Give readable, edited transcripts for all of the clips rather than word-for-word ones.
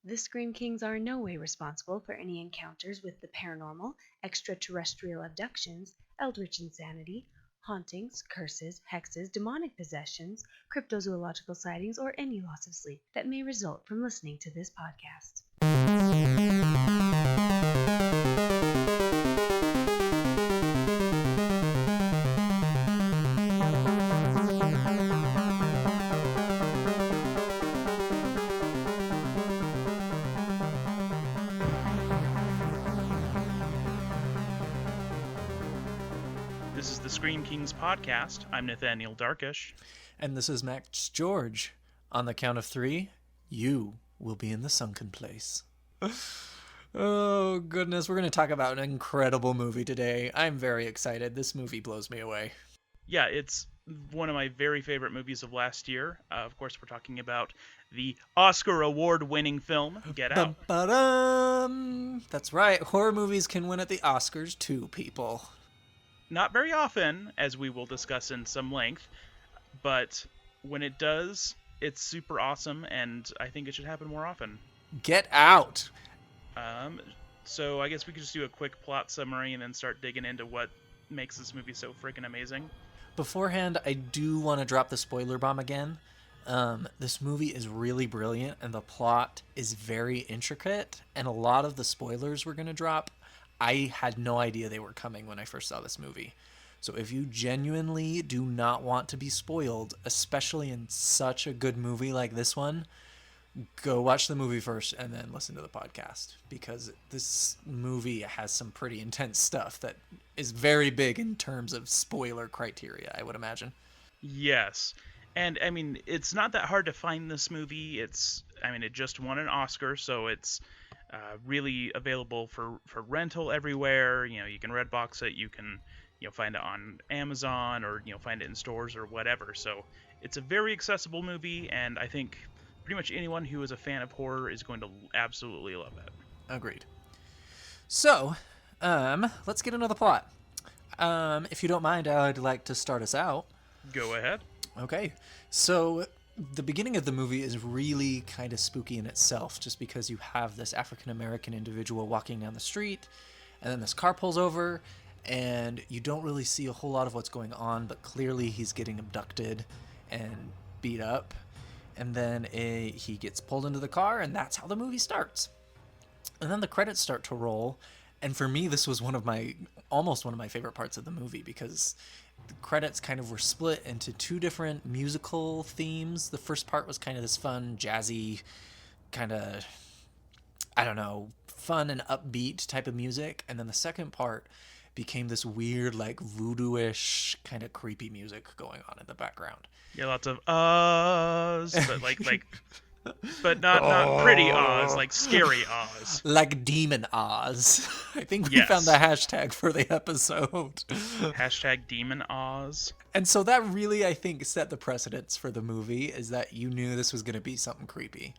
The Scream Kings are in no way responsible for any encounters with the paranormal, extraterrestrial abductions, eldritch insanity, hauntings, curses, hexes, demonic possessions, cryptozoological sightings, or any loss of sleep that may result from listening to this podcast. This is the Scream Kings podcast. I'm Nathaniel Darkish. And this is Max George. On the count of 3, you will be in the sunken place. Oh, goodness. We're going to talk about an incredible movie today. I'm very excited. This movie blows me away. Yeah, it's one of my very favorite movies of last year. Of course, we're talking about the Oscar award-winning film, Get Out. Ba-ba-dum. That's right. Horror movies can win at the Oscars too, people. Not very often, as we will discuss in some length, but when it does, it's super awesome, and I think it should happen more often. Get Out! So I guess we could just do a quick plot summary and then start digging into what makes this movie so freaking amazing. Beforehand, I do want to drop the spoiler bomb again. This movie is really brilliant, and the plot is very intricate, and a lot of the spoilers we're going to drop, I had no idea they were coming when I first saw this movie. So if you genuinely do not want to be spoiled, especially in such a good movie like this one, go watch the movie first and then listen to the podcast, because this movie has some pretty intense stuff that is very big in terms of spoiler criteria, I would imagine. Yes. And, I mean, it's not that hard to find this movie. It just won an Oscar, so it's really available for rental everywhere. You know, you can Redbox it, you can, find it on Amazon, or, find it in stores or whatever. So it's a very accessible movie, and I think pretty much anyone who is a fan of horror is going to absolutely love it. Agreed. So, let's get into the plot. If you don't mind, I'd like to start us out. Go ahead. Okay, so the beginning of the movie is really kind of spooky in itself, just because you have this African-American individual walking down the street, and then this car pulls over, and you don't really see a whole lot of what's going on, but clearly he's getting abducted and beat up, and then he gets pulled into the car, and that's how the movie starts. And then the credits start to roll, and for me, this was almost one of my favorite parts of the movie, because the credits kind of were split into two different musical themes. The first part was kind of this fun, jazzy, kind of, fun and upbeat type of music. And then the second part became this weird, like, voodoo-ish kind of creepy music going on in the background. Yeah, lots of ahs, but but not pretty ahs, like scary ahs. Like demon ahs. I think we Yes. found the hashtag for the episode. Hashtag demon ahs. And so that really, I think, set the precedence for the movie, is that you knew this was going to be something creepy.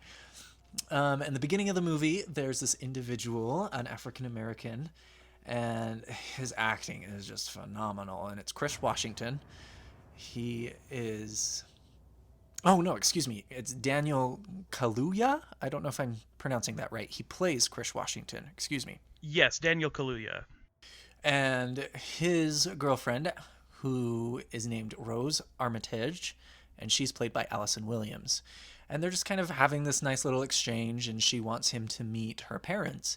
In the beginning of the movie, there's this individual, an African-American, and his acting is just phenomenal. And it's Chris Washington. He is... Oh, no, excuse me. It's Daniel Kaluuya? I don't know if I'm pronouncing that right. He plays Chris Washington. Excuse me. Yes, Daniel Kaluuya. And his girlfriend, who is named Rose Armitage, and she's played by Allison Williams. And they're just kind of having this nice little exchange, and she wants him to meet her parents.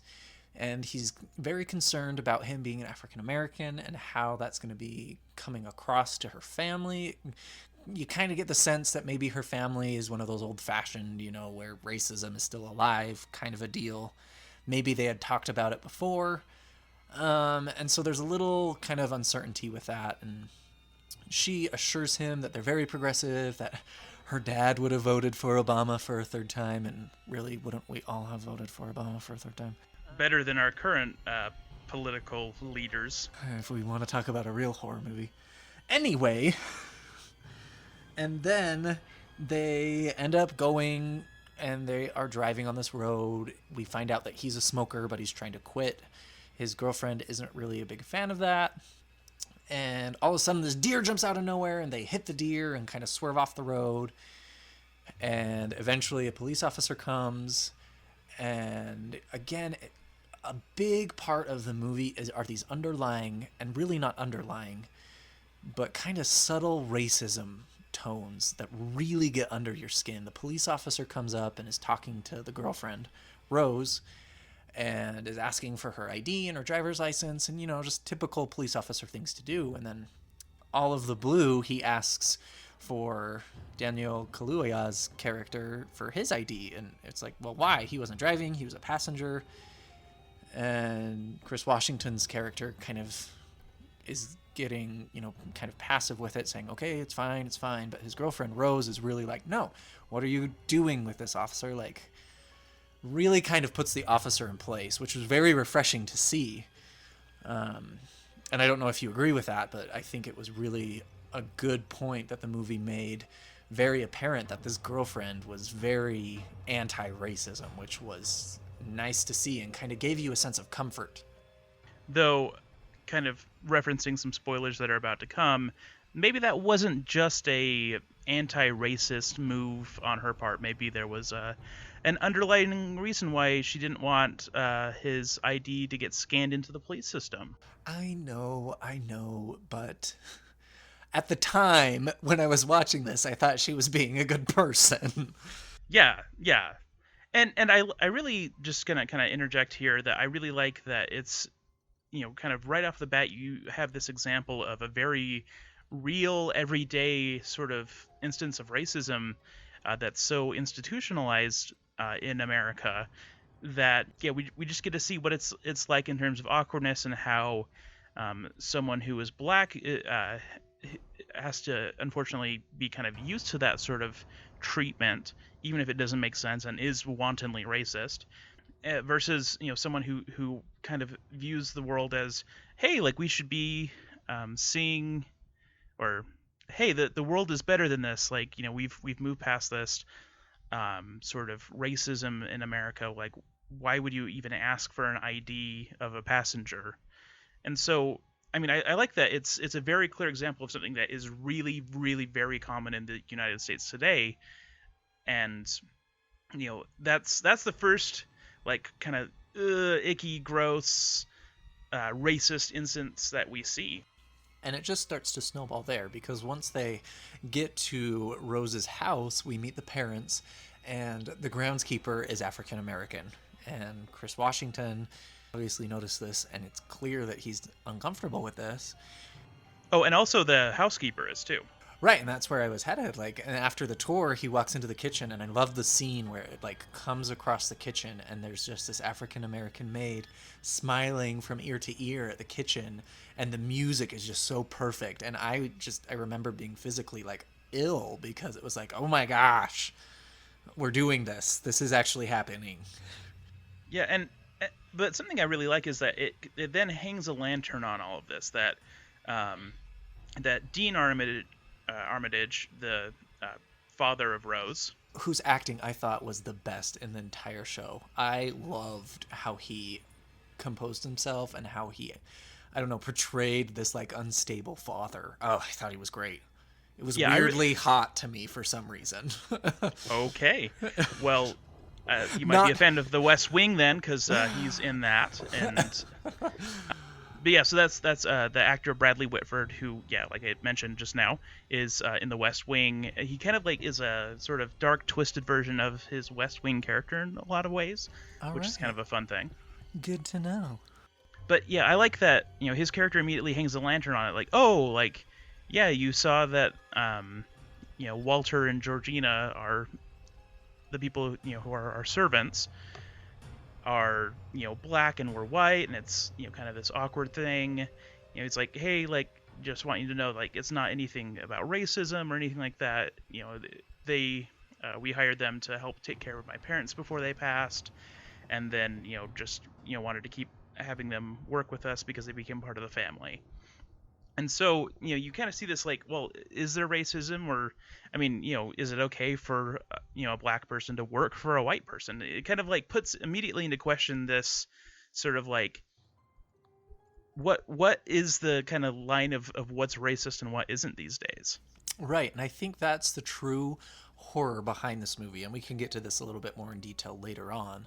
And he's very concerned about him being an African-American and how that's going to be coming across to her family. You kind of get the sense that maybe her family is one of those old-fashioned, where racism is still alive kind of a deal. Maybe they had talked about it before. And so there's a little kind of uncertainty with that. And she assures him that they're very progressive, that her dad would have voted for Obama for a third time. And really, wouldn't we all have voted for Obama for a third time? Better than our current political leaders. If we want to talk about a real horror movie. Anyway... And then they end up going, and they are driving on this road. We find out that he's a smoker, but he's trying to quit. His girlfriend isn't really a big fan of that. And all of a sudden, this deer jumps out of nowhere, and they hit the deer and kind of swerve off the road. And eventually, a police officer comes, And again, a big part of the movie are these underlying, and really not underlying, but kind of subtle racism tones that really get under your skin. The police officer comes up and is talking to the girlfriend, Rose, and is asking for her ID and her driver's license, and, just typical police officer things to do. And then all of the blue, he asks for Daniel Kaluuya's character for his ID. And it's like, well, why? He wasn't driving, he was a passenger. And Chris Washington's character kind of is getting, kind of passive with it, saying, okay, it's fine. But his girlfriend, Rose, is really like, no, what are you doing with this, officer? Like, really kind of puts the officer in place, which was very refreshing to see. And I don't know if you agree with that, but I think it was really a good point that the movie made very apparent that this girlfriend was very anti-racism, which was nice to see and kind of gave you a sense of comfort. Though, kind of referencing some spoilers that are about to come, maybe that wasn't just a anti-racist move on her part. Maybe there was an underlying reason why she didn't want his ID to get scanned into the police system. I know, but at the time when I was watching this, I thought she was being a good person. Yeah. And I really just gonna kind of interject here that I really like that it's, kind of right off the bat, you have this example of a very real, everyday sort of instance of racism that's so institutionalized in America that, we just get to see what it's like in terms of awkwardness, and how someone who is black has to unfortunately be kind of used to that sort of treatment, even if it doesn't make sense and is wantonly racist. Versus someone who kind of views the world as, hey, like, we should be seeing, or hey, the world is better than this, like, we've moved past this sort of racism in America, like, why would you even ask for an ID of a passenger? And so, I mean, I like that it's a very clear example of something that is really, really very common in the United States today. And that's the first, like, kind of icky, gross, racist instance that we see. And it just starts to snowball there, because once they get to Rose's house, we meet the parents, and the groundskeeper is African American. And Chris Washington obviously noticed this, and it's clear that he's uncomfortable with this. Oh, and also the housekeeper is too. Right, and that's where I was headed. Like, and after the tour, he walks into the kitchen, and I love the scene where it, like, comes across the kitchen, and there's just this African-American maid smiling from ear to ear at the kitchen, and the music is just so perfect. And I remember being physically, like, ill, because it was like, oh my gosh, we're doing this. This is actually happening. Yeah, but something I really like is that it then hangs a lantern on all of this, that Dean Armitage, the father of Rose, whose acting I thought was the best in the entire show. I loved how he composed himself and how he, I don't know, portrayed this, like, unstable father. Oh, I thought he was great. It was weirdly hot to me for some reason. Okay. Well, you might be a fan of The West Wing then, because he's in that. And but yeah, so that's the actor Bradley Whitford, who, like I mentioned just now, is in The West Wing. He kind of, like, is a sort of dark, twisted version of his West Wing character in a lot of ways, which is kind of a fun thing. Good to know. But yeah, I like that, his character immediately hangs a lantern on it, like, oh, like, yeah, you saw that, Walter and Georgina are the people, who are our servants, are, black and we're white, and it's, kind of this awkward thing. It's like, hey, like, just want you to know, like, it's not anything about racism or anything like that. We hired them to help take care of my parents before they passed, and then, just, wanted to keep having them work with us because they became part of the family. And so, you kind of see this, like, well, is there racism? Or, I mean, is it okay for, a black person to work for a white person? It kind of, like, puts immediately into question this sort of, like, what is the kind of line of what's racist and what isn't these days? Right, and I think that's the true horror behind this movie, and we can get to this a little bit more in detail later on.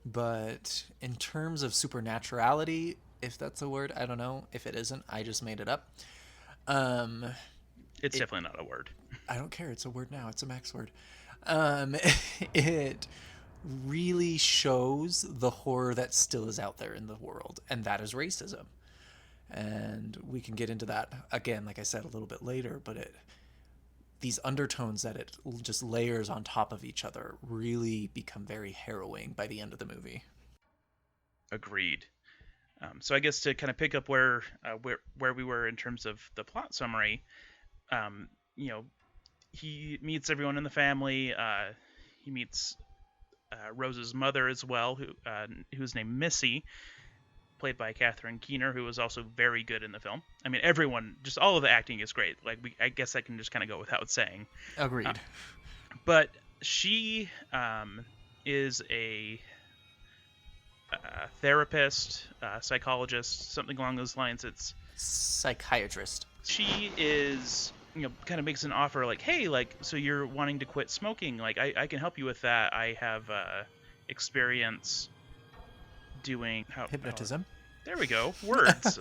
But in terms of supernaturality, if that's a word, I don't know. If it isn't, I just made it up. Um, It's it definitely not a word. I don't care. It's a word now. It's a Max word. Um, it really shows the horror that still is out there in the world, and that is racism. And we can get into that again, like I said, a little bit later. But these undertones that it just layers on top of each other really become very harrowing by the end of the movie. Agreed. So I guess to kind of pick up where we were in terms of the plot summary, um, you know, he meets everyone in the family. He meets Rose's mother as well, who's named Missy, played by Catherine Keener, who was also very good in the film. I mean, everyone, just all of the acting is great. Like, I guess that can just kind of go without saying. Agreed. But she is a therapist, psychologist, something along those lines. It's Psychiatrist. She is, kind of makes an offer like, hey, like, so you're wanting to quit smoking? Like, I can help you with that. I have experience doing Hypnotism. There we go. Words.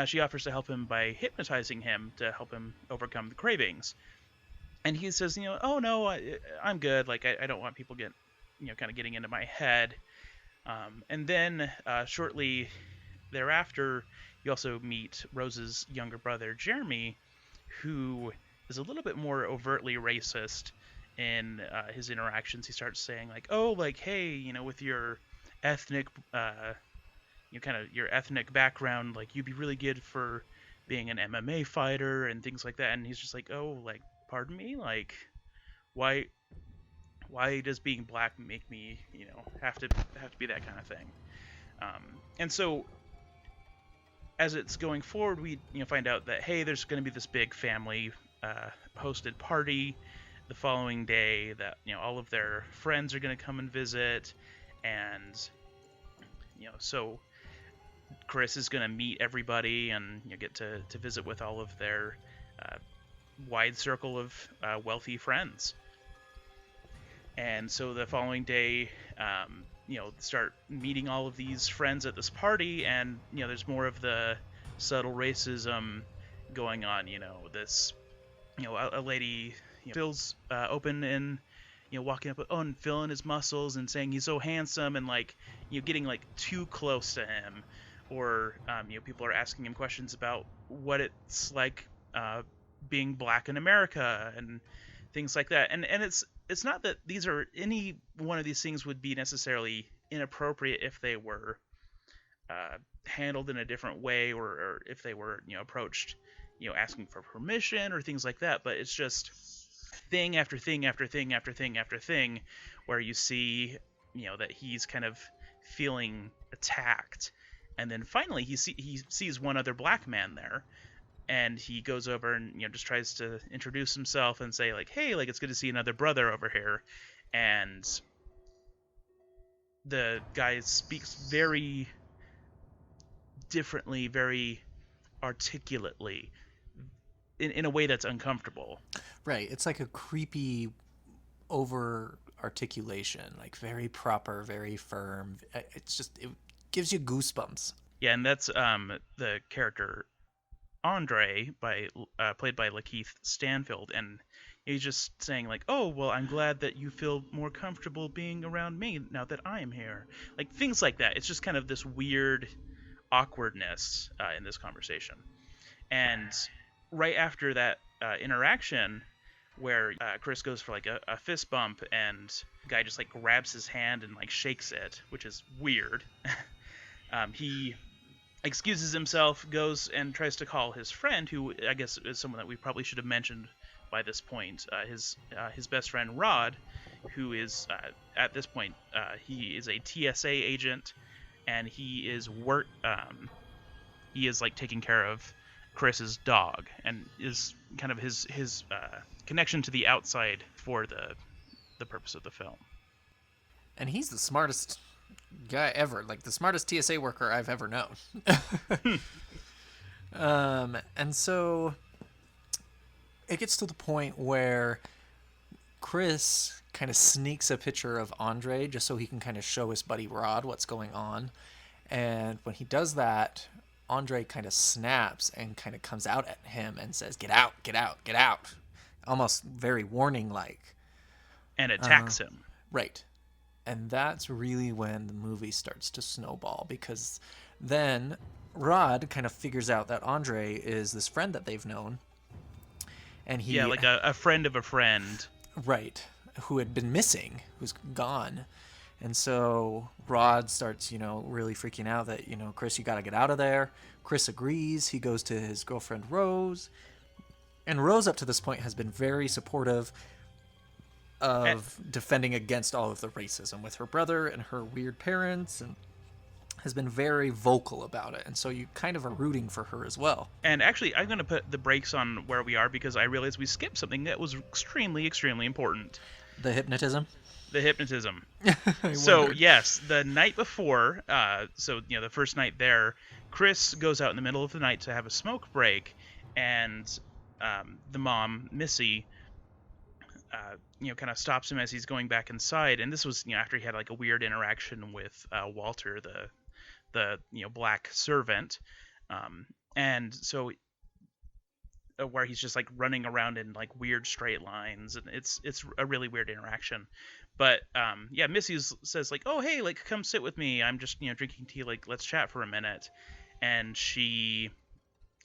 She offers to help him by hypnotizing him to help him overcome the cravings. And he says, oh no, I'm good. Like, I don't want people kind of getting into my head. And then shortly thereafter, you also meet Rose's younger brother, Jeremy, who is a little bit more overtly racist in his interactions. He starts saying like, oh, like, hey, with your ethnic, kind of your ethnic background, like, you'd be really good for being an MMA fighter and things like that. And he's just like, oh, like, pardon me? Like, why does being black make me, have to be that kind of thing? And so as it's going forward, we find out that, hey, there's going to be this big family hosted party the following day that all of their friends are going to come and visit, and so Chris is going to meet everybody and get to visit with all of their wide circle of wealthy friends. And so the following day, start meeting all of these friends at this party, and there's more of the subtle racism going on. This, a lady feels open and walking up and feeling his muscles and saying he's so handsome, and like getting like too close to him, or people are asking him questions about what it's like being black in America and things like that. And it's not that these are any one of these things would be necessarily inappropriate if they were handled in a different way, or if they were approached asking for permission or things like that. But it's just thing after thing after thing after thing after thing where you see that he's kind of feeling attacked, and then finally he sees one other black man there. And he goes over and just tries to introduce himself and say like, hey, like, it's good to see another brother over here. And the guy speaks very differently, very articulately, in a way that's uncomfortable. Right. It's like a creepy over articulation, like very proper, very firm. It gives you goosebumps. Yeah, and that's the character Andre, played by Lakeith Stanfield, and he's just saying like, oh, well, I'm glad that you feel more comfortable being around me now that I'm here, like things like that. It's just kind of this weird awkwardness in this conversation. And right after that interaction, where Chris goes for like a fist bump, and the guy just like grabs his hand and like shakes it, which is weird. He excuses himself, goes and tries to call his friend, who I guess is someone that we probably should have mentioned by this point, his best friend Rod, who is at this point he is a TSA agent, and he is like taking care of Chris's dog, and is kind of his connection to the outside for the purpose of the film. And he's the smartest guy ever, like the smartest TSA worker I've ever known. And so it gets to the point where Chris kind of sneaks a picture of Andre just so he can kind of show his buddy Rod what's going on. And when he does that, Andre kind of snaps and kind of comes out at him and says, "Get out, get out, get out." Almost very warning like. And attacks him. Right. And that's really when the movie starts to snowball, because then Rod kind of figures out that Andre is this friend that they've known. And he, like a friend of a friend. Right. Who had been missing, who's gone. And so Rod starts, really freaking out that, Chris, you got to get out of there. Chris agrees. He goes to his girlfriend, Rose. And Rose, up to this point, has been very supportive of defending against all of the racism with her brother and her weird parents, and has been very vocal about it. And so you kind of are rooting for her as well. And actually, I'm going to put the brakes on where we are because I realized we skipped something that was extremely, extremely important. The hypnotism? The hypnotism. So, yes, the night before, the first night there, Chris goes out in the middle of the night to have a smoke break, and the mom, Missy, kind of stops him as he's going back inside. And this was, after he had like a weird interaction with Walter, the black servant, and so where he's just like running around in like weird straight lines, and it's a really weird interaction. But Missy says like, "Oh hey, like come sit with me. I'm just drinking tea. Like let's chat for a minute," and she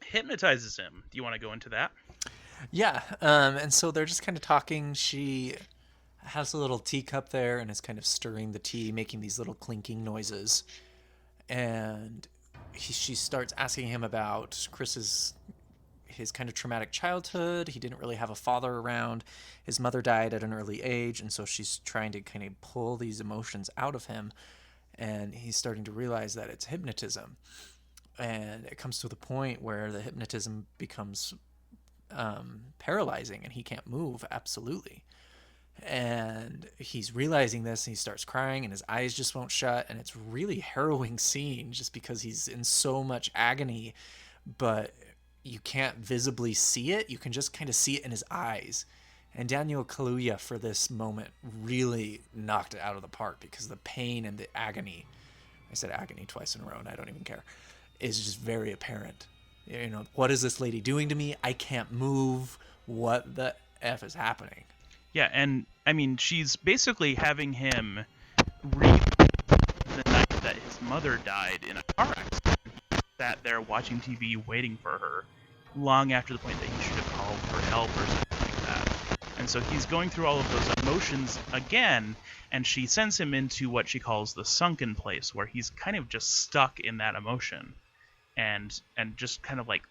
hypnotizes him. Do you want to go into that? Yeah, and so they're just kind of talking. She has a little teacup there and is kind of stirring the tea, making these little clinking noises. And she starts asking him about his kind of traumatic childhood. He didn't really have a father around. His mother died at an early age, and so she's trying to kind of pull these emotions out of him. And he's starting to realize that it's hypnotism. And it comes to the point where the hypnotism becomes paralyzing and he can't move, absolutely. And he's realizing this, and he starts crying and his eyes just won't shut, and it's really harrowing scene just because he's in so much agony, but you can't visibly see it. You can just kind of see it in his eyes. And Daniel Kaluuya, for this moment, really knocked it out of the park, because the pain and the agony, I said agony twice in a row and I don't even care, is just very apparent. What is this lady doing to me? I can't move. What the F is happening? Yeah, and I mean, she's basically having him read the night that his mother died in a car accident. He sat there watching TV waiting for her long after the point that he should have called for help or something like that. And so he's going through all of those emotions again, and she sends him into what she calls the sunken place, where he's kind of just stuck in that emotion. And just kind of like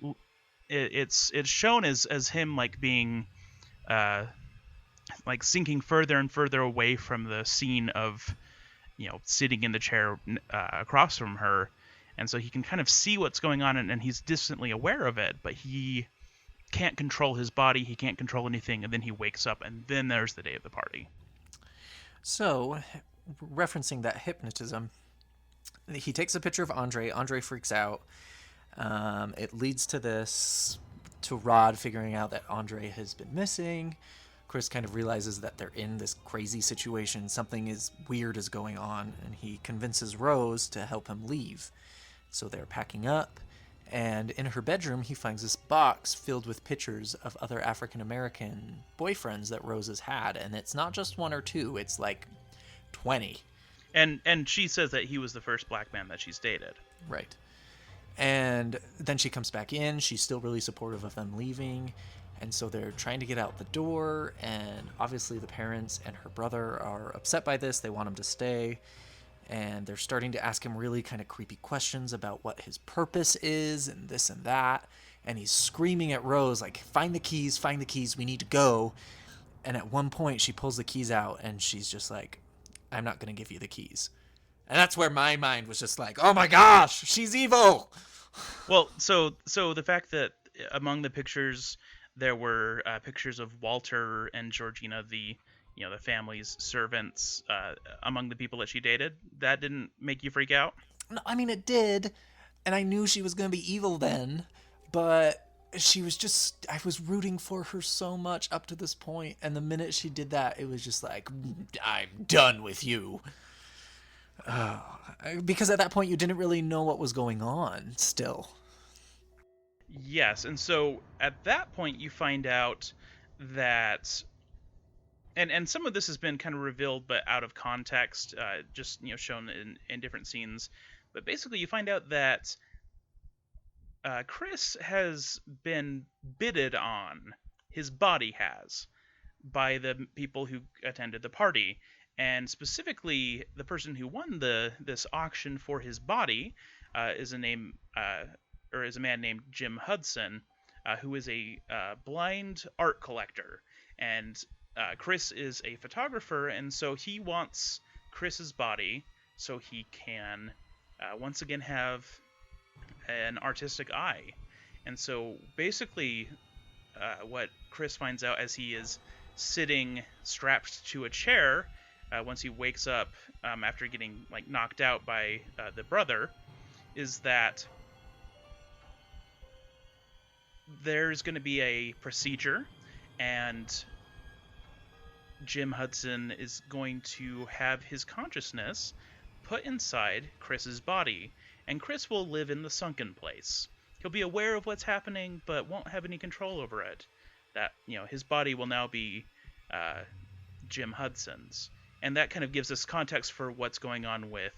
it's shown as him like being like sinking further and further away from the scene of sitting in the chair across from her, and so he can kind of see what's going on, and he's distantly aware of it, but he can't control his body, he can't control anything, and then he wakes up, and then there's the day of the party. So, referencing that hypnotism, he takes a picture of Andre. Andre freaks out. It leads to Rod figuring out that Andre has been missing. Chris kind of realizes that they're in this crazy situation. Something weird is going on, and he convinces Rose to help him leave. So they're packing up, and in her bedroom, he finds this box filled with pictures of other African-American boyfriends that Rose has had, and it's not just one or two, it's like 20. And she says that he was the first black man that she's dated. Right. And then she comes back in. She's still really supportive of them leaving. And so they're trying to get out the door. And obviously the parents and her brother are upset by this. They want him to stay. And they're starting to ask him really kind of creepy questions about what his purpose is and this and that. And he's screaming at Rose, like, find the keys, we need to go. And at one point she pulls the keys out and she's just like, I'm not going to give you the keys. And that's where my mind was just like, oh my gosh, she's evil. Well, so the fact that among the pictures there were pictures of Walter and Georgina, the family's servants, among the people that she dated, that didn't make you freak out? No, I mean, it did, and I knew she was going to be evil then, but she was just, I was rooting for her so much up to this point, and the minute she did that, it was just like, I'm done with you. Because at that point you didn't really know what was going on still. Yes, and so at that point you find out that, and some of this has been kind of revealed but out of context, just shown in different scenes. But basically, you find out that Chris has been bidded on. His body has, by the people who attended the party, and specifically the person who won this auction for his body is a man named Jim Hudson, who is a blind art collector, and Chris is a photographer, and so he wants Chris's body so he can once again have an artistic eye. And so basically, what Chris finds out as he is sitting strapped to a chair once he wakes up after getting knocked out by the brother, is that there's going to be a procedure, and Jim Hudson is going to have his consciousness put inside Chris's body, and Chris will live in the sunken place. He'll be aware of what's happening, but won't have any control over it. That, his body will now be Jim Hudson's. And that kind of gives us context for what's going on with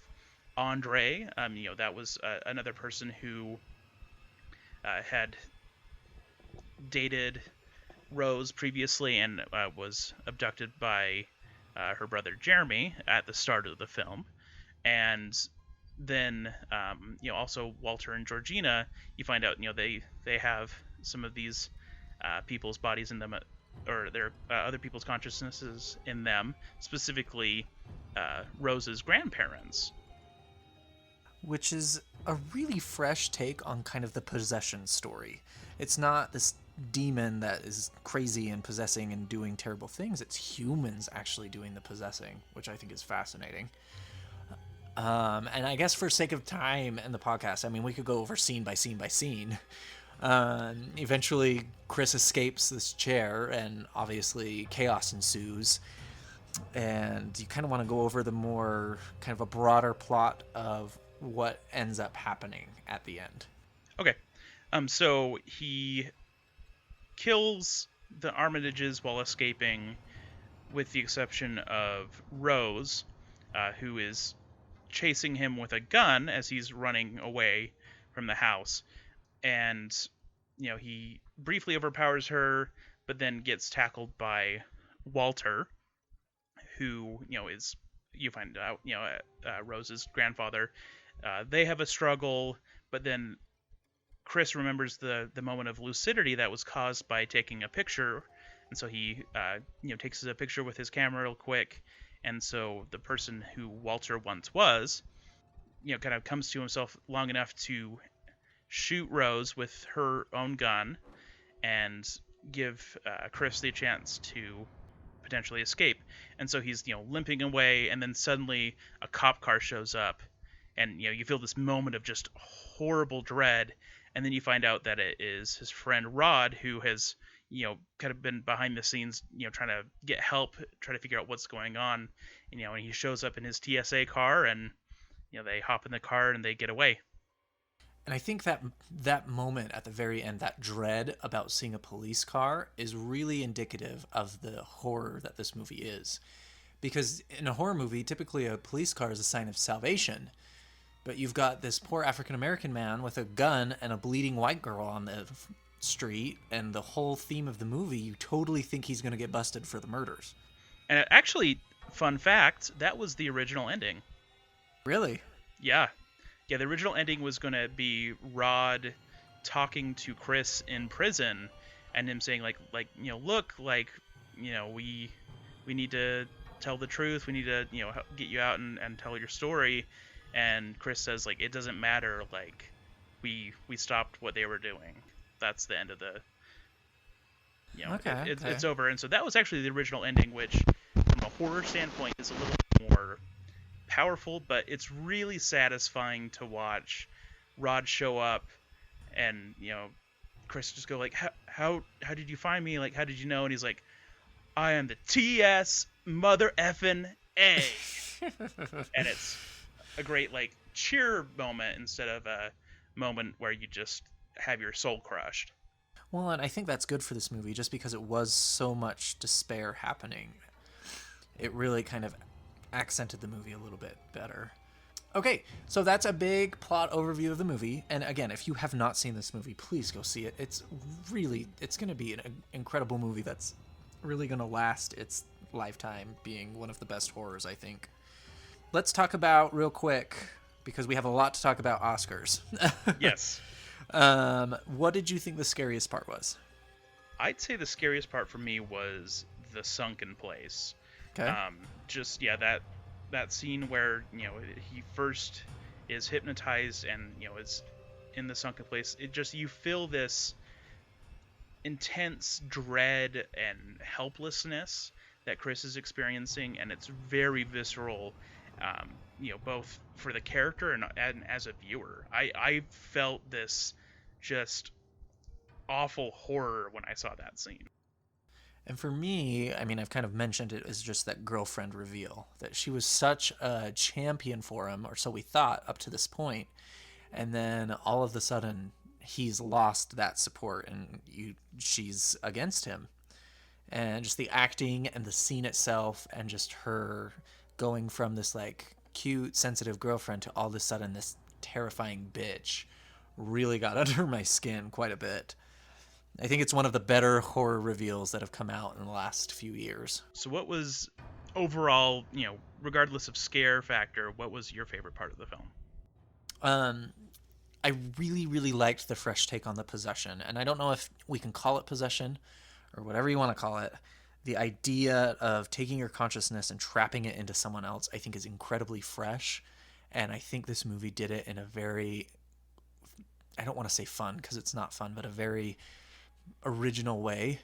Andre. That was another person who had dated Rose previously and was abducted by her brother Jeremy at the start of the film. And then also Walter and Georgina, you find out they have some of these people's bodies in them, or their other people's consciousnesses in them, specifically Rose's grandparents. Which is a really fresh take on kind of the possession story. It's not this demon that is crazy and possessing and doing terrible things. It's humans actually doing the possessing, which I think is fascinating. And I guess for sake of time and the podcast, we could go over scene by scene by scene. Eventually, Chris escapes this chair, and obviously chaos ensues. And you kind of want to go over the more kind of a broader plot of what ends up happening at the end. Okay. So he kills the Armitages while escaping, with the exception of Rose, who is chasing him with a gun as he's running away from the house. And, he briefly overpowers her, but then gets tackled by Walter, who, is, you find out, Rose's grandfather. They have a struggle, but then Chris remembers the moment of lucidity that was caused by taking a picture, and so he takes a picture with his camera real quick, and so the person who Walter once was, kind of comes to himself long enough to shoot Rose with her own gun and give Chris the chance to potentially escape. And so he's limping away, and then suddenly a cop car shows up, and you feel this moment of just horrible dread. And then you find out that it is his friend Rod, who has, kind of been behind the scenes, trying to get help, try to figure out what's going on. And he shows up in his TSA car, and, they hop in the car and they get away. And I think that moment at the very end, that dread about seeing a police car, is really indicative of the horror that this movie is. Because in a horror movie, typically a police car is a sign of salvation. But you've got this poor African-American man with a gun and a bleeding white girl on the street, and the whole theme of the movie, you totally think he's going to get busted for the murders. And actually, fun fact, that was the original ending. Really? Yeah. Yeah, the original ending was going to be Rod talking to Chris in prison, and him saying, look, we need to tell the truth, we need to, get you out and tell your story. And Chris says, it doesn't matter, we stopped what they were doing. That's the end of the, it's over. And so that was actually the original ending, which, from a horror standpoint, is a little more powerful, but it's really satisfying to watch Rod show up and, Chris just go like, how did you find me? Like, how did you know? And he's like, I am the TS mother effing A. And it's a great like cheer moment instead of a moment where you just have your soul crushed. Well, and I think that's good for this movie just because it was so much despair happening. It really kind of accented the movie a little bit better. Okay, so that's a big plot overview of the movie. And again, if you have not seen this movie, please go see it. It's going to be an incredible movie that's really going to last its lifetime being one of the best horrors, I think. Let's talk about, real quick, because we have a lot to talk about, Oscars. Yes. What did you think the scariest part was? I'd say the scariest part for me was the sunken place. Okay. That scene where, he first is hypnotized and, is in the sunken place. It just, you feel this intense dread and helplessness that Chris is experiencing, and it's very visceral, both for the character and as a viewer. I felt this just awful horror when I saw that scene. And for me, I mean, I've kind of mentioned it as just that girlfriend reveal, that she was such a champion for him, or so we thought up to this point. And then all of a sudden, he's lost that support and she's against him. And just the acting and the scene itself and just her going from this like cute, sensitive girlfriend to all of a sudden this terrifying bitch really got under my skin quite a bit. I think it's one of the better horror reveals that have come out in the last few years. So what was overall, regardless of scare factor, what was your favorite part of the film? I really, really liked the fresh take on the possession. And I don't know if we can call it possession or whatever you want to call it. The idea of taking your consciousness and trapping it into someone else, I think, is incredibly fresh. And I think this movie did it in a very, I don't want to say fun because it's not fun, but a very original way.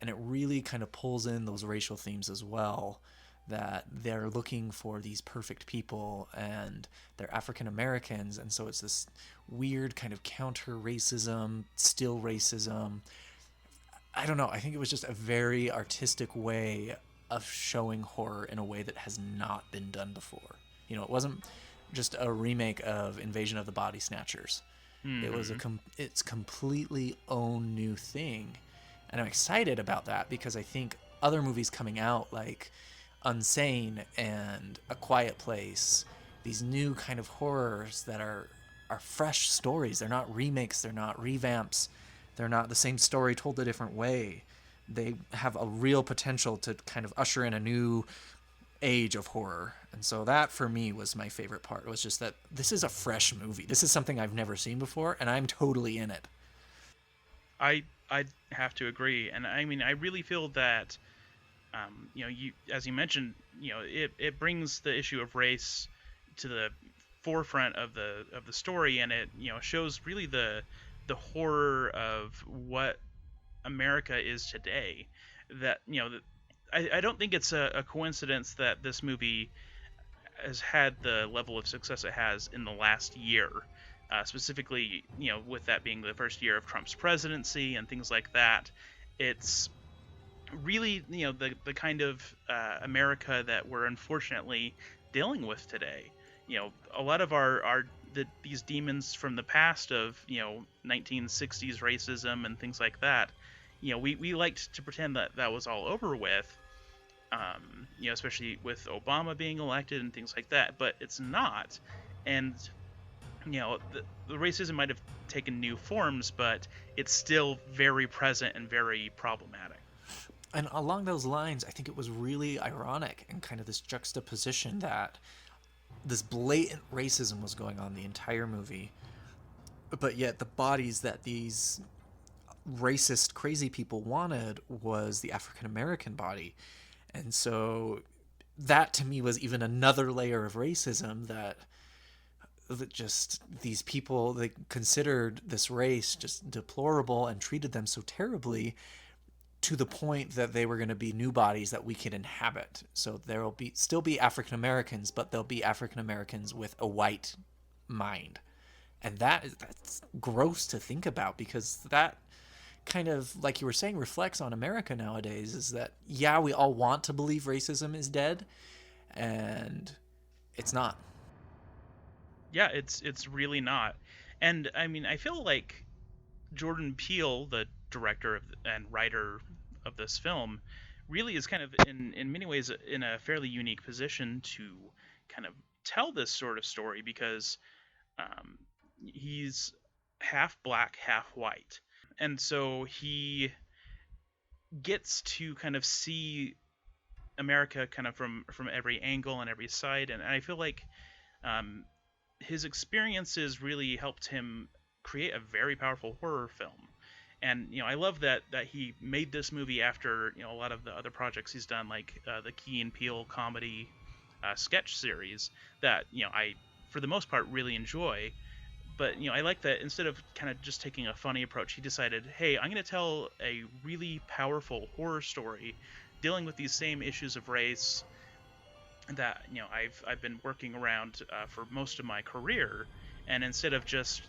And it really kind of pulls in those racial themes as well, that they're looking for these perfect people and they're African Americans. And so it's this weird kind of counter racism, still racism. I don't know. I think it was just a very artistic way of showing horror in a way that has not been done before. It wasn't just a remake of Invasion of the Body Snatchers. Mm-hmm. It was its completely own new thing. And I'm excited about that because I think other movies coming out like Unsane and A Quiet Place, these new kind of horrors that are fresh stories. They're not remakes. They're not revamps. They're not the same story told a different way. They have a real potential to kind of usher in a new age of horror. And so that for me was my favorite part. It was just that this is a fresh movie. This is something I've never seen before, and I'm totally in it. I have to agree. And I mean, I really feel that, as you mentioned, it brings the issue of race to the forefront of the story, and it, shows really the horror of what America is today. That, I don't think it's a coincidence that this movie has had the level of success it has in the last year, specifically, with that being the first year of Trump's presidency and things like that. It's really, the kind of America that we're unfortunately dealing with today. A lot of these demons from the past of 1960s racism and things like that, we liked to pretend that was all over with, especially with Obama being elected and things like that, but it's not. And the racism might have taken new forms, but it's still very present and very problematic. And along those lines, I think it was really ironic and kind of this juxtaposition that this blatant racism was going on the entire movie, but yet the bodies that these racist, crazy people wanted was the African American body. And so that to me was even another layer of racism that just these people, they considered this race just deplorable and treated them so terribly to the point that they were going to be new bodies that we could inhabit. So there will still be African Americans, but they'll be African Americans with a white mind. And that's gross to think about, because that kind of, like you were saying, reflects on America nowadays, is that, yeah, we all want to believe racism is dead, and it's not. Yeah, it's really not. And I mean, I feel like Jordan Peele, the director and writer of this film, really is kind of in many ways in a fairly unique position to kind of tell this sort of story because um, he's half black, half white, and so he gets to kind of see America kind of from every angle and every side, and I feel like um, his experiences really helped him create a very powerful horror film. And I love that he made this movie after a lot of the other projects he's done, like the Key and Peele comedy sketch series that I for the most part really enjoy. But I like that instead of kind of just taking a funny approach, he decided, hey, I'm going to tell a really powerful horror story dealing with these same issues of race that I've been working around for most of my career. And instead of just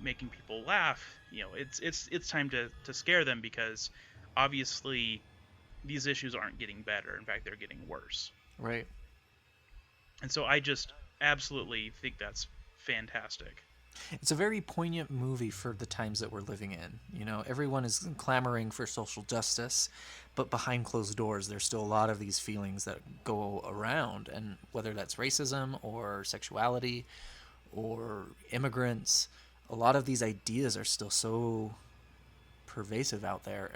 making people laugh, it's time to scare them, because obviously these issues aren't getting better. In fact, they're getting worse. Right. And so I just absolutely think that's fantastic. It's a very poignant movie for the times that we're living in. Everyone is clamoring for social justice, but behind closed doors, there's still a lot of these feelings that go around, and whether that's racism or sexuality or immigrants, a lot of these ideas are still so pervasive out there.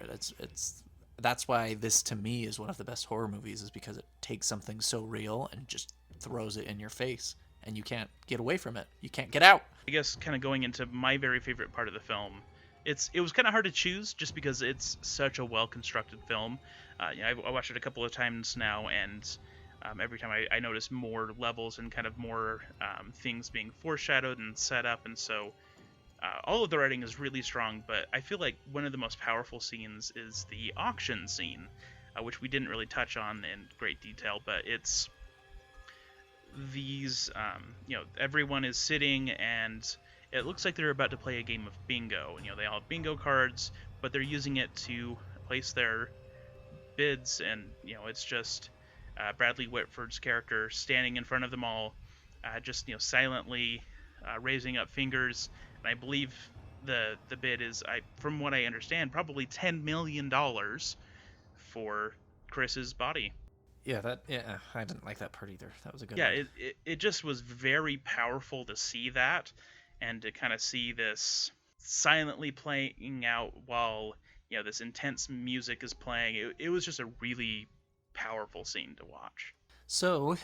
That's why this, to me, is one of the best horror movies, is because it takes something so real and just throws it in your face, and you can't get away from it. You can't get out. I guess kind of going into my very favorite part of the film, it was kind of hard to choose just because it's such a well-constructed film. I watched it a couple of times now, and every time I notice more levels and kind of more things being foreshadowed and set up, and so all of the writing is really strong. But I feel like one of the most powerful scenes is the auction scene, which we didn't really touch on in great detail, but it's these everyone is sitting, and it looks like they're about to play a game of bingo. They all have bingo cards, but they're using it to place their bids, and it's just Bradley Whitford's character standing in front of them all, just silently raising up fingers. And I believe the bid is, from what I understand, probably $10 million for Chris's body. Yeah, I didn't like that part either. That was a good Yeah, one. it just was very powerful to see that, and to kind of see this silently playing out while this intense music is playing. It was just a really powerful scene to watch. So,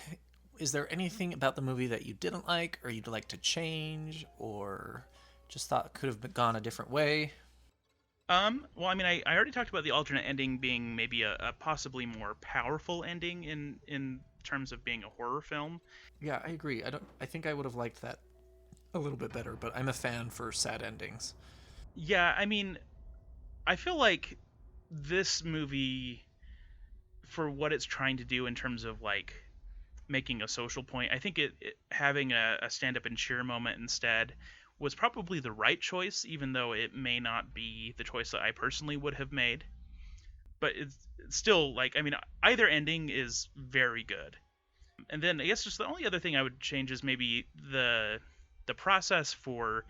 is there anything about the movie that you didn't like, or you'd like to change, or just thought could have gone a different way? Well, I mean, I already talked about the alternate ending being maybe a possibly more powerful ending in terms of being a horror film. Yeah, I agree. I think I would have liked that a little bit better, but I'm a fan for sad endings. Yeah, I mean, I feel like this movie, for what it's trying to do in terms of like making a social point, I think it having a stand up and cheer moment instead was probably the right choice, even though it may not be the choice that I personally would have made. But it's still, like, I mean, either ending is very good. And then I guess just the only other thing I would change is maybe the process for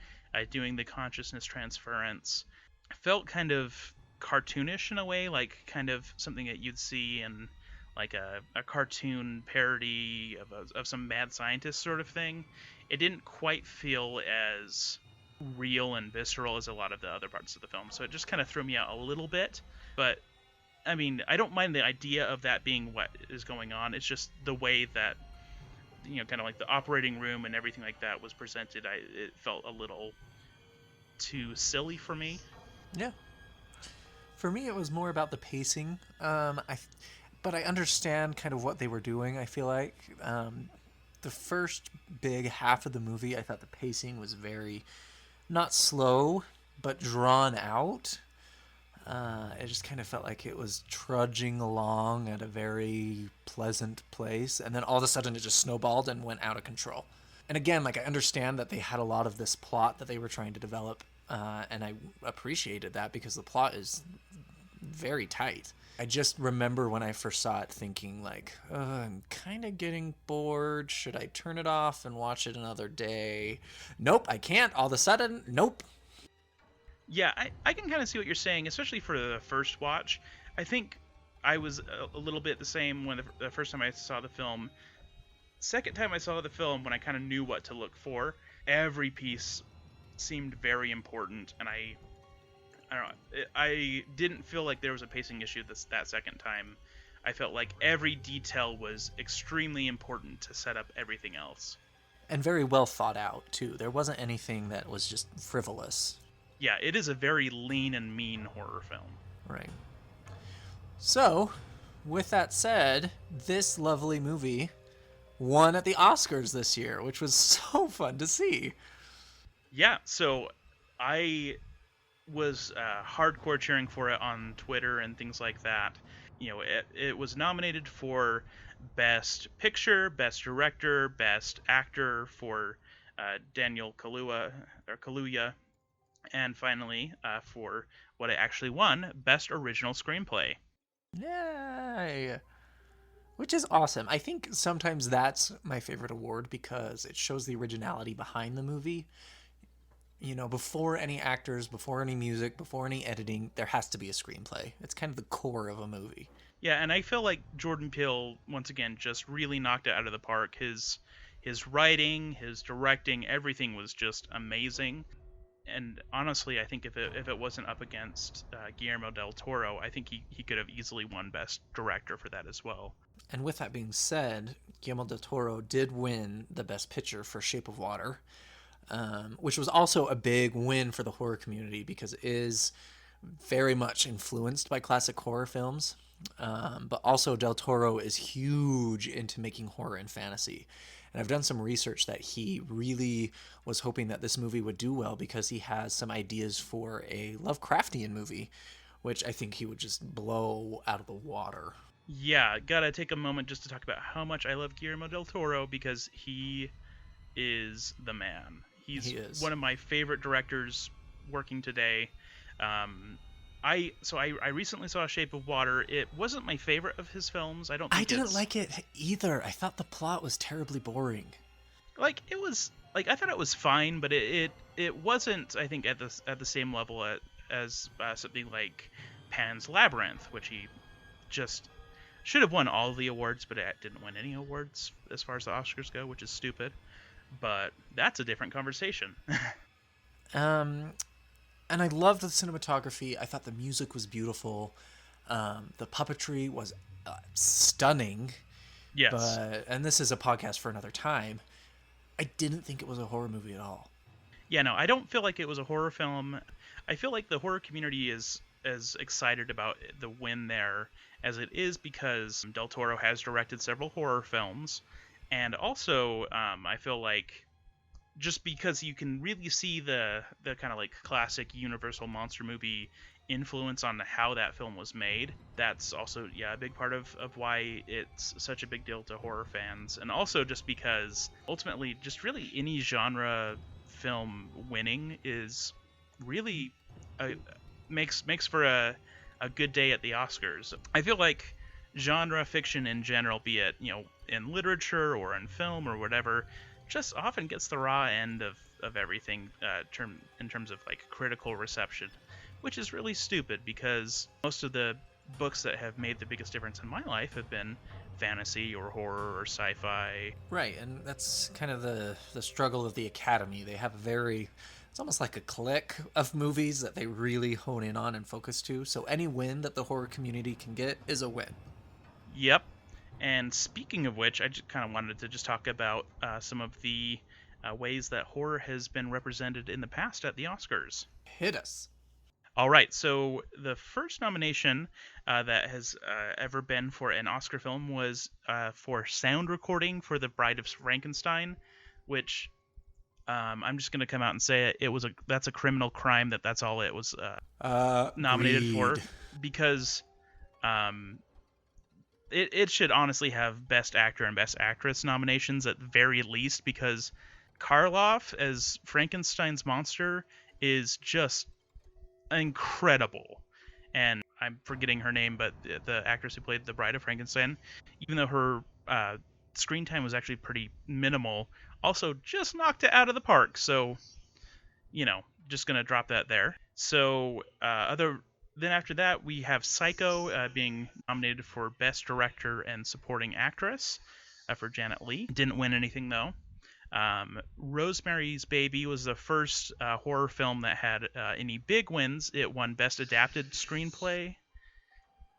doing the consciousness transference felt kind of cartoonish in a way, like kind of something that you'd see in like a cartoon parody of some mad scientist sort of thing. It didn't quite feel as real and visceral as a lot of the other parts of the film, so it just kind of threw me out a little bit. But I mean, I don't mind the idea of that being what is going on. It's just the way that kind of like the operating room and everything like that was presented. It felt a little too silly for me. Yeah. For me, it was more about the pacing. But I understand kind of what they were doing. I feel like the first big half of the movie, I thought the pacing was very not slow, but drawn out. It just kind of felt like it was trudging along at a very pleasant place, and then all of a sudden it just snowballed and went out of control. And again, like I understand that they had a lot of this plot that they were trying to develop, and I appreciated that because the plot is very tight. I just remember when I first saw it thinking like, I'm kind of getting bored. Should I turn it off and watch it another day? Nope, I can't. All of a sudden, nope. Yeah, I can kind of see what you're saying, especially for the first watch. I think I was a little bit the same when the first time I saw the film. Second time I saw the film, when I kind of knew what to look for, every piece seemed very important, and I don't know, I didn't feel like there was a pacing issue that second time. I felt like every detail was extremely important to set up everything else. And very well thought out, too. There wasn't anything that was just frivolous. Yeah, it is a very lean and mean horror film. Right. So, with that said, this lovely movie won at the Oscars this year, which was so fun to see. Yeah, so I was hardcore cheering for it on Twitter and things like that. You know, it was nominated for Best Picture, Best Director, Best Actor for Daniel Kaluuya, and finally for what it actually won, Best Original Screenplay. Yay! Which is awesome. I think sometimes that's my favorite award because it shows the originality behind the movie. You know, before any actors, before any music, before any editing, there has to be a screenplay. It's kind of the core of a movie. Yeah, and I feel like Jordan Peele, once again, just really knocked it out of the park. His writing, his directing, everything was just amazing. And honestly, I think if it wasn't up against Guillermo del Toro, I think he could have easily won Best Director for that as well. And with that being said, Guillermo del Toro did win the Best Picture for Shape of Water, which was also a big win for the horror community because it is very much influenced by classic horror films. But also Del Toro is huge into making horror and fantasy. And I've done some research that he really was hoping that this movie would do well because he has some ideas for a Lovecraftian movie, which I think he would just blow out of the water. Yeah, gotta take a moment just to talk about how much I love Guillermo del Toro because he is the man. He is one of my favorite directors working today. I recently saw Shape of Water. It wasn't my favorite of his films. I didn't like it either. I thought the plot was terribly boring. Like it was like I thought it was fine, but it wasn't. I think at the same level as something like Pan's Labyrinth, which he just should have won all the awards, but it didn't win any awards as far as the Oscars go, which is stupid. But that's a different conversation. And I loved the cinematography. I thought the music was beautiful. The puppetry was stunning. Yes. And this is a podcast for another time. I didn't think it was a horror movie at all. Yeah, no, I don't feel like it was a horror film. I feel like the horror community is as excited about the win there as it is because Del Toro has directed several horror films. And also, I feel like just because you can really see the kind of like classic Universal monster movie influence on how that film was made, that's also a big part of why it's such a big deal to horror fans. And also just because ultimately just really any genre film winning is really makes for a good day at the Oscars. I feel like genre fiction in general, be it in literature or in film or whatever, just often gets the raw end of everything in terms of like critical reception, which is really stupid because most of the books that have made the biggest difference in my life have been fantasy or horror or sci-fi. Right, and that's kind of the struggle of the Academy. They have it's almost like a clique of movies that they really hone in on and focus to. So any win that the horror community can get is a win. Yep. And speaking of which, I just kind of wanted to just talk about some of the ways that horror has been represented in the past at the Oscars. Hit us. All right, so the first nomination that has ever been for an Oscar film was for sound recording for The Bride of Frankenstein, which I'm just going to come out and say that's a criminal crime that's all it was nominated for, because it should honestly have Best Actor and Best Actress nominations at the very least, because Karloff as Frankenstein's monster is just incredible. And I'm forgetting her name, but the actress who played the Bride of Frankenstein, even though her screen time was actually pretty minimal, also just knocked it out of the park. So, just gonna drop that there. So, then after that, we have Psycho being nominated for Best Director and Supporting Actress for Janet Leigh. Didn't win anything though. Rosemary's Baby was the first horror film that had any big wins. It won Best Adapted Screenplay.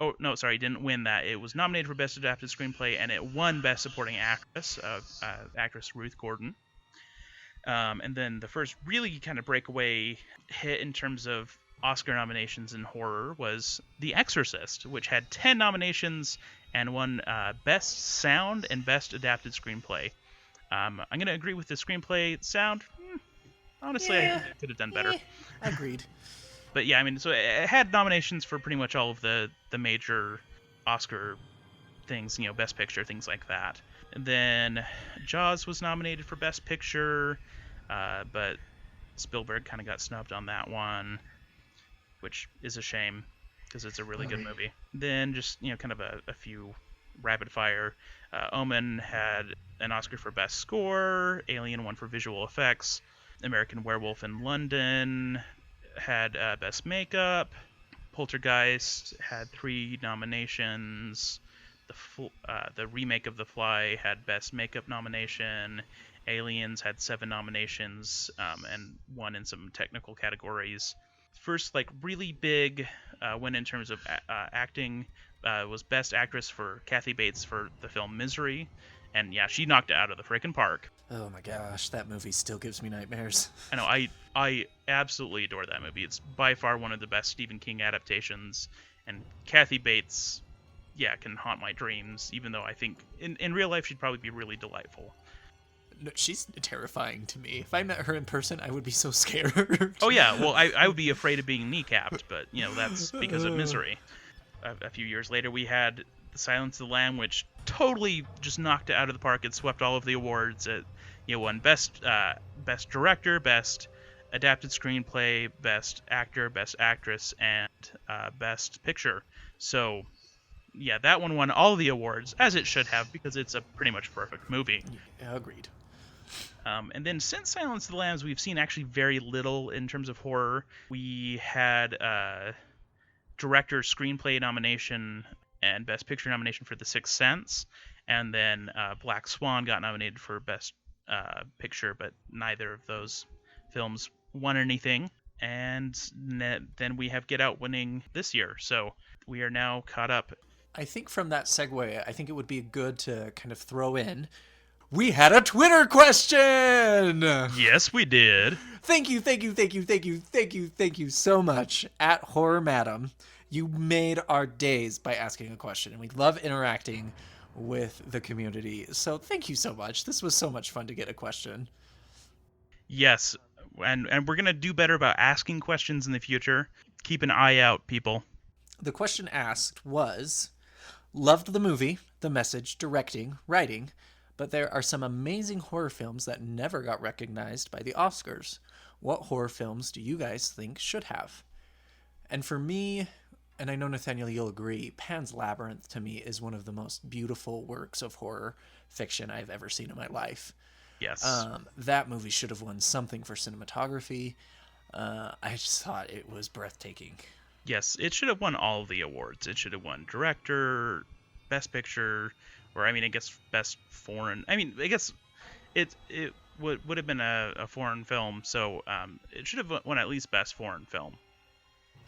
Oh, no, sorry, didn't win that. It was nominated for Best Adapted Screenplay, and it won Best Supporting Actress, actress Ruth Gordon. And then the first really kind of breakaway hit in terms of Oscar nominations in horror was The Exorcist, which had 10 nominations and won Best Sound and Best Adapted Screenplay. I'm going to agree with the screenplay sound. Honestly, I think it could have done better. Agreed. But yeah, I mean, so it had nominations for pretty much all of the major Oscar things, Best Picture, things like that. And then Jaws was nominated for Best Picture, but Spielberg kind of got snubbed on that one, which is a shame because it's a really good movie. Then just, kind of a few rapid fire. Omen had an Oscar for Best Score, Alien won for Visual Effects, American Werewolf in London had Best Makeup, Poltergeist had 3 nominations, the remake of The Fly had Best Makeup nomination, Aliens had 7 nominations and won in some technical categories. First, really big win in terms of acting was Best Actress for Kathy Bates for the film Misery. And yeah, she knocked it out of the frickin' park. Oh my gosh, that movie still gives me nightmares. I know, I absolutely adore that movie. It's by far one of the best Stephen King adaptations. And Kathy Bates, can haunt my dreams, even though I think in real life she'd probably be really delightful. No, she's terrifying to me. If I met her in person, I would be so scared. Oh yeah, well, I would be afraid of being kneecapped, but, that's because of Misery. A few years later, we had The Silence of the Lamb, which totally just knocked it out of the park. It swept all of the awards. It won Best Director, Best Adapted Screenplay, Best Actor, Best Actress, and Best Picture. So, yeah, that one won all the awards, as it should have, because it's a pretty much perfect movie. Yeah, agreed. And then since Silence of the Lambs, we've seen actually very little in terms of horror. We had Director Screenplay nomination and Best Picture nomination for The Sixth Sense, and then Black Swan got nominated for Best Picture, but neither of those films won anything. And then we have Get Out winning this year, so we are now caught up. I think from that segue, I think it would be good to kind of throw in, we had a Twitter question! Yes, we did. Thank you so much, at Horror Madam. You made our days by asking a question, and we love interacting with the community. So thank you so much. This was so much fun to get a question. Yes, and we're going to do better about asking questions in the future. Keep an eye out, people. The question asked was, loved the movie, the message, directing, writing, but there are some amazing horror films that never got recognized by the Oscars. What horror films do you guys think should have? And for me, and I know, Nathaniel, you'll agree, Pan's Labyrinth to me is one of the most beautiful works of horror fiction I've ever seen in my life. Yes. That movie should have won something for cinematography. I just thought it was breathtaking. Yes, it should have won all the awards. It should have won director, best picture, or I guess best foreign. I guess it would have been a foreign film, so it should have won at least best foreign film.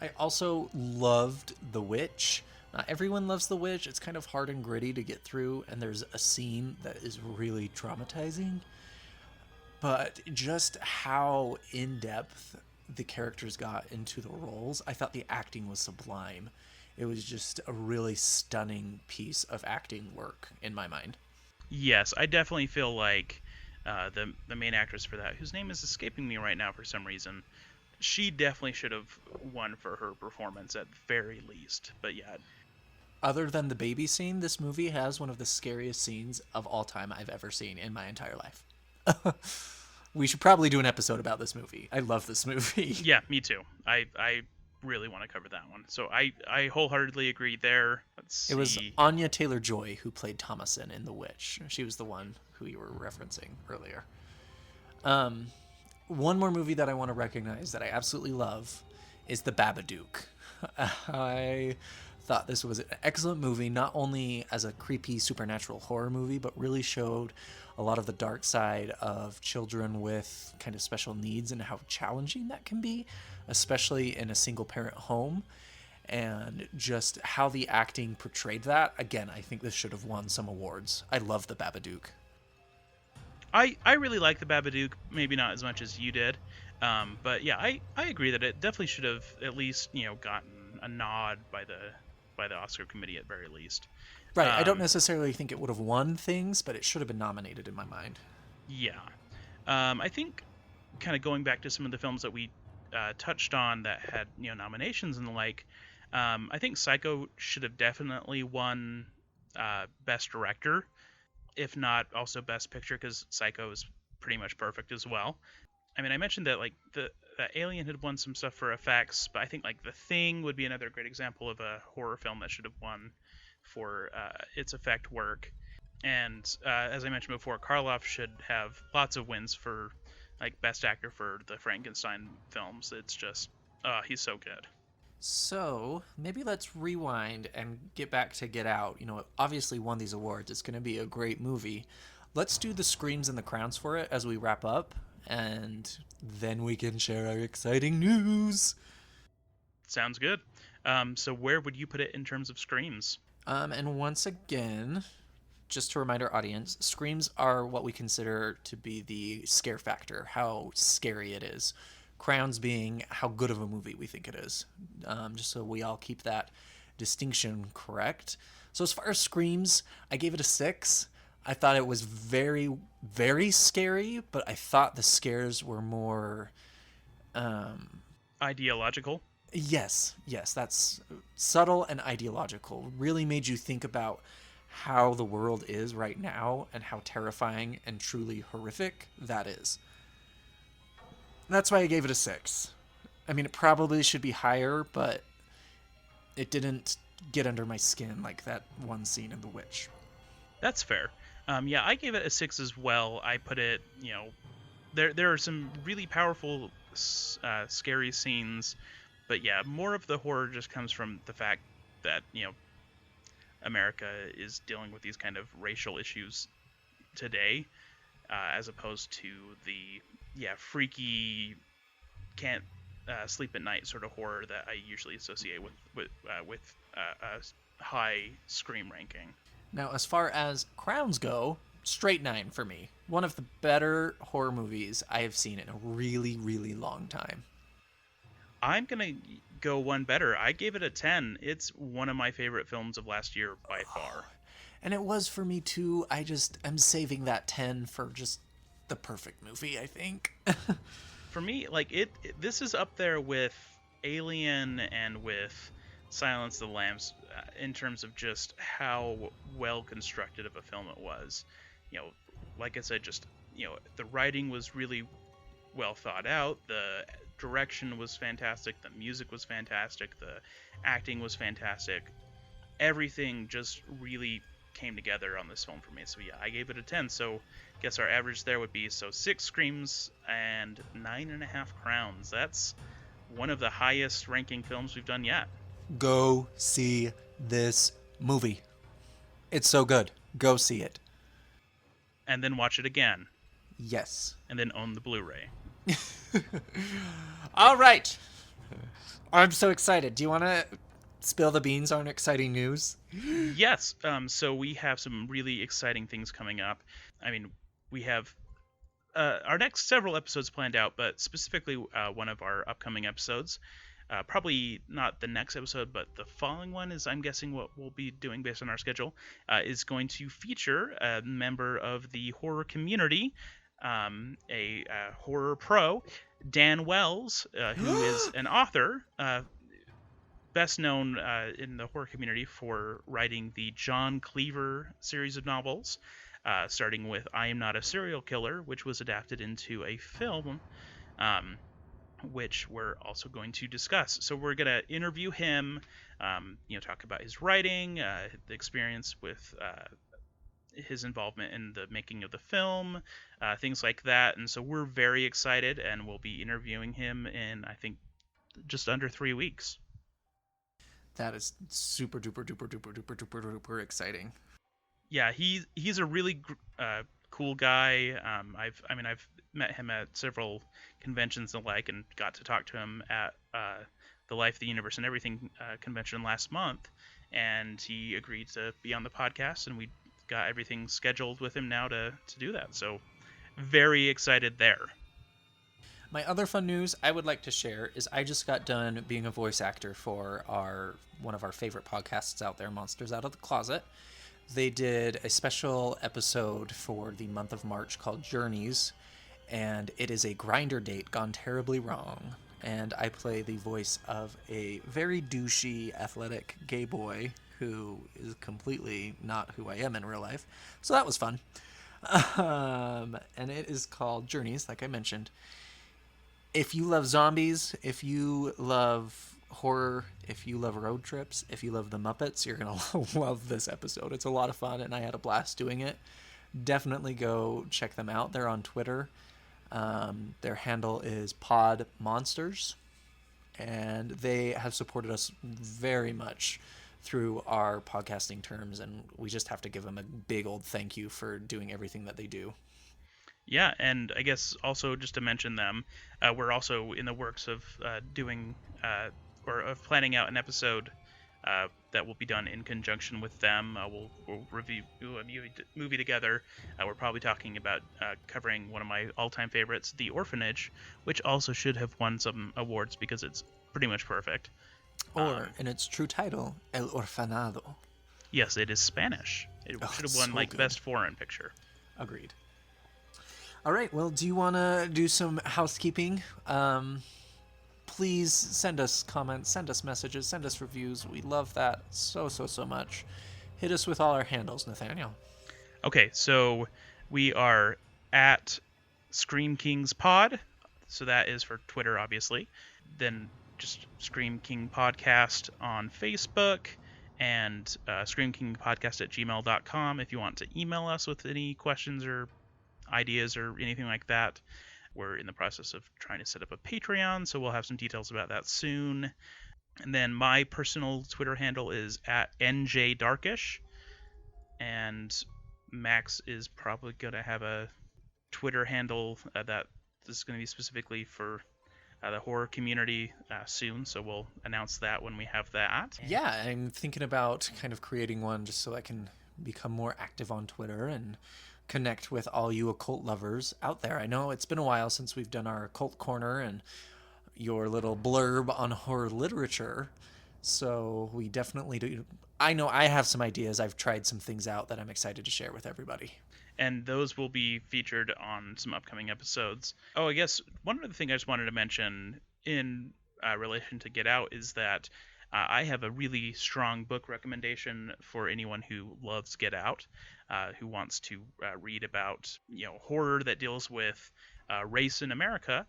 I also loved The Witch. Not everyone loves The Witch. It's kind of hard and gritty to get through, and there's a scene that is really traumatizing. But just how in-depth the characters got into the roles, I thought the acting was sublime. It was just a really stunning piece of acting work in my mind. Yes, I definitely feel like the main actress for that, whose name is escaping me right now for some reason, she definitely should have won for her performance at very least. But yeah. Other than the baby scene, this movie has one of the scariest scenes of all time I've ever seen in my entire life. We should probably do an episode about this movie. I love this movie. Yeah, me too. I really want to cover that one. So I wholeheartely agree there. Let's It was see. Anya Taylor-Joy who played Thomasin in The Witch. She was the one who you were referencing earlier. One more movie that I want to recognize that I absolutely love is The Babadook. I thought this was an excellent movie, not only as a creepy supernatural horror movie, but really showed a lot of the dark side of children with kind of special needs and how challenging that can be, especially in a single parent home. And just how the acting portrayed that. Again, I think this should have won some awards. I love The Babadook. I really like The Babadook, maybe not as much as you did. But yeah, I agree that it definitely should have at least, gotten a nod by the Oscar committee at very least. Right. I don't necessarily think it would have won things, but it should have been nominated in my mind. Yeah. I think kind of going back to some of the films that we touched on that had, nominations and the like, I think Psycho should have definitely won Best Director, if not also Best Picture, because Psycho is pretty much perfect as well. I mean, I mentioned that like the Alien had won some stuff for effects, but I think like The Thing would be another great example of a horror film that should have won for its effect work. And as I mentioned before, Karloff should have lots of wins for like Best Actor for the Frankenstein films. It's just, he's so good. So maybe let's rewind and get back to Get Out. It obviously won these awards. It's going to be a great movie. Let's do the screams and the crowns for it as we wrap up, and then we can share our exciting news. Sounds good. So where would you put it in terms of screams? And once again, just to remind our audience, screams are what we consider to be the scare factor, how scary it is. Crowns being how good of a movie we think it is, just so we all keep that distinction correct. So as far as screams, I gave it a 6. I thought it was very, very scary, but I thought the scares were more... Ideological? Yes, that's subtle and ideological. Really made you think about how the world is right now and how terrifying and truly horrific that is. That's why I gave it a 6. I mean, it probably should be higher, but it didn't get under my skin like that one scene in The Witch. That's fair. Yeah, I gave it a 6 as well. I put it, there are some really powerful, scary scenes, but yeah, more of the horror just comes from the fact that, America is dealing with these kind of racial issues today, as opposed to the freaky, can't sleep at night sort of horror that I usually associate with a high scream ranking. Now, as far as crowns go, straight 9 for me. One of the better horror movies I have seen in a really, really long time. I'm gonna go one better. I gave it a 10. It's one of my favorite films of last year by far. And it was for me too. I just am saving that 10 for just the perfect movie, I think. For me, like this is up there with Alien and with Silence of the Lambs in terms of just how well constructed of a film it was. Like I said, just the writing was really well thought out, the direction was fantastic, the music was fantastic, the acting was fantastic. Everything just really came together on this film for me. So yeah, I gave it a 10. So I guess our average there would be 6 screams and 9.5 crowns. That's one of the highest ranking films we've done yet. Go see this movie. It's so good. Go see it. And then watch it again. Yes. And then own the Blu-ray. All right. I'm so excited. Do you want to spill the beans on exciting news? Yes. So we have some really exciting things coming up. I mean, we have our next several episodes planned out, but specifically one of our upcoming episodes, probably not the next episode, but the following one is, I'm guessing, what we'll be doing based on our schedule, is going to feature a member of the horror community, a horror pro, Dan Wells, who is an author, best known in the horror community for writing the John Cleaver series of novels. starting with I Am Not a Serial Killer, which was adapted into a film, which we're also going to discuss. So we're going to interview him, talk about his writing, the experience with his involvement in the making of the film, things like that. And so we're very excited, and we'll be interviewing him in, I think, just under 3 weeks. That is super duper duper duper duper duper duper exciting. Yeah, he's a really cool guy. I've met him at several conventions and the like, and got to talk to him at the Life, the Universe, and Everything convention last month, and he agreed to be on the podcast, and we got everything scheduled with him now to do that. So very excited there. My other fun news I would like to share is I just got done being a voice actor for one of our favorite podcasts out there, Monsters Out of the Closet. They did a special episode for the month of March called Journeys, and it is a grinder date gone terribly wrong. And I play the voice of a very douchey, athletic gay boy who is completely not who I am in real life. So that was fun. And it is called Journeys, like I mentioned. If you love zombies, if you love horror, if you love road trips, if you love the Muppets, you're going to love this episode. It's a lot of fun, and I had a blast doing it. Definitely go check them out. They're on Twitter. Their handle is Pod Monsters, and they have supported us very much through our podcasting terms, and we just have to give them a big old thank you for doing everything that they do. Yeah, and I guess also just to mention them, we're also in the works of doing or of planning out an episode that will be done in conjunction with them. We'll review a movie together. We're probably talking about covering one of my all-time favorites, The Orphanage, which also should have won some awards because it's pretty much perfect. Or, in its true title, El Orfanado. Yes, it is Spanish. It should have won so good. Best Foreign Picture. Agreed. All right, well, do you want to do some housekeeping? Please send us comments, send us messages, send us reviews. We love that so much. Hit us with all our handles, Nathaniel. Okay, so we are at Scream Kings Pod. So that is for Twitter, obviously. Then just Scream King Podcast on Facebook, and screamkingpodcast@gmail.com if you want to email us with any questions or ideas or anything like that. We're in the process of trying to set up a Patreon, so we'll have some details about that soon. And then my personal Twitter handle is at NJDarkish, and Max is probably going to have a Twitter handle that is going to be specifically for the horror community soon, so we'll announce that when we have that. Yeah, I'm thinking about kind of creating one just so I can become more active on Twitter and connect with all you occult lovers out there. I know it's been a while since we've done our occult corner and your little blurb on horror literature, so we definitely do. I know I have some ideas. I've tried some things out that I'm excited to share with everybody. And those will be featured on some upcoming episodes. Oh, I guess one other thing I just wanted to mention in relation to Get Out is that I have a really strong book recommendation for anyone who loves Get Out, who wants to read about horror that deals with race in America,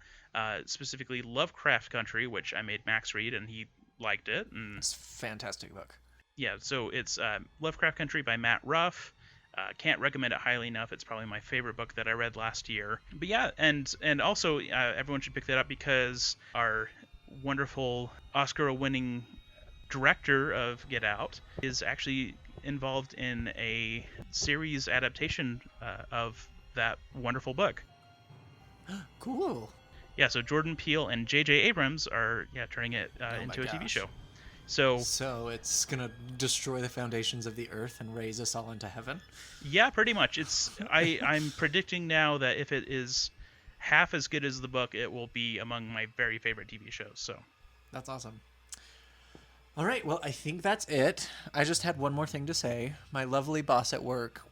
specifically Lovecraft Country, which I made Max read and he liked it. And it's a fantastic book. Yeah, so it's Lovecraft Country by Matt Ruff. Can't recommend it highly enough. It's probably my favorite book that I read last year. But yeah, and also everyone should pick that up because our wonderful Oscar-winning director of Get Out is actually involved in a series adaptation of that wonderful book. Cool. Yeah, so Jordan Peele and J.J. Abrams are TV it into a TV show. So it's gonna destroy the foundations of the earth and raise us all into heaven? Yeah, pretty much. I'm predicting now that if it is half as good as the book, it will be among my very favorite TV shows. So that's awesome. All right, well, I think that's it. I just had one more thing to say. My lovely boss at work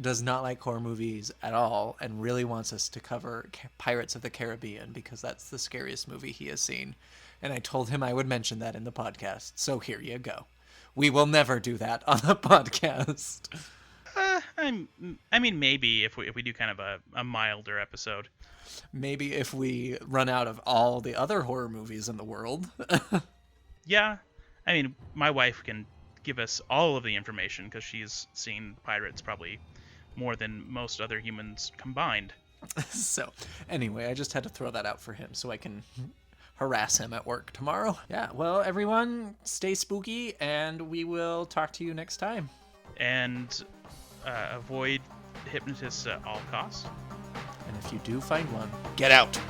does not like horror movies at all and really wants us to cover Pirates of the Caribbean because that's the scariest movie he has seen. And I told him I would mention that in the podcast. So here you go. We will never do that on the podcast. I mean, maybe if we do kind of a milder episode. Maybe if we run out of all the other horror movies in the world. Yeah, I mean, my wife can give us all of the information because she's seen pirates probably more than most other humans combined. So, anyway, I just had to throw that out for him so I can harass him at work tomorrow. Yeah, well, everyone, stay spooky, and we will talk to you next time. And avoid hypnotists at all costs. And if you do find one, get out.